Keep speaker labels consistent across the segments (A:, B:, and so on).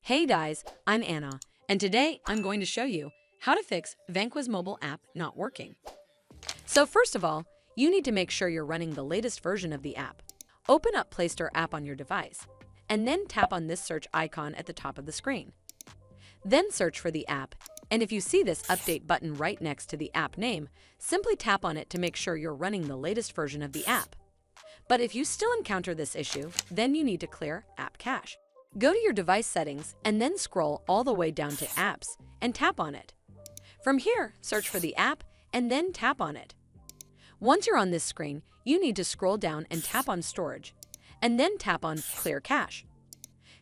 A: Hey guys, I'm Anna, and today I'm going to show you how to fix Vanquia's mobile app not working. So first of all, you need to make sure you're running the latest version of the app. Open up Play Store app on your device, and then tap on this search icon at the top of the screen. Then search for the app, and if you see this update button right next to the app name, simply tap on it to make sure you're running the latest version of the app. But if you still encounter this issue, then you need to clear app cache. Go to your device settings and then scroll all the way down to Apps and tap on it. From here, search for the app and then tap on it. Once you're on this screen, you need to scroll down and tap on Storage, and then tap on Clear Cache.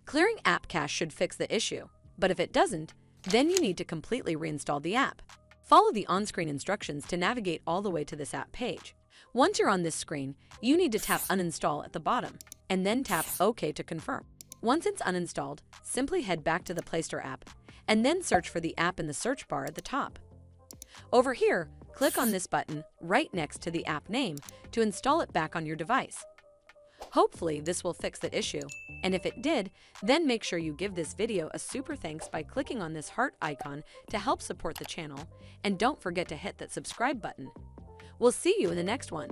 A: Clearing app cache should fix the issue, but if it doesn't, then you need to completely reinstall the app. Follow the on-screen instructions to navigate all the way to this app page. Once you're on this screen, you need to tap Uninstall at the bottom, and then tap OK to confirm. Once it's uninstalled, simply head back to the Play Store app, and then search for the app in the search bar at the top. Over here, click on this button right next to the app name to install it back on your device. Hopefully this will fix the issue, and if it did, then make sure you give this video a super thanks by clicking on this heart icon to help support the channel, and don't forget to hit that subscribe button. We'll see you in the next one.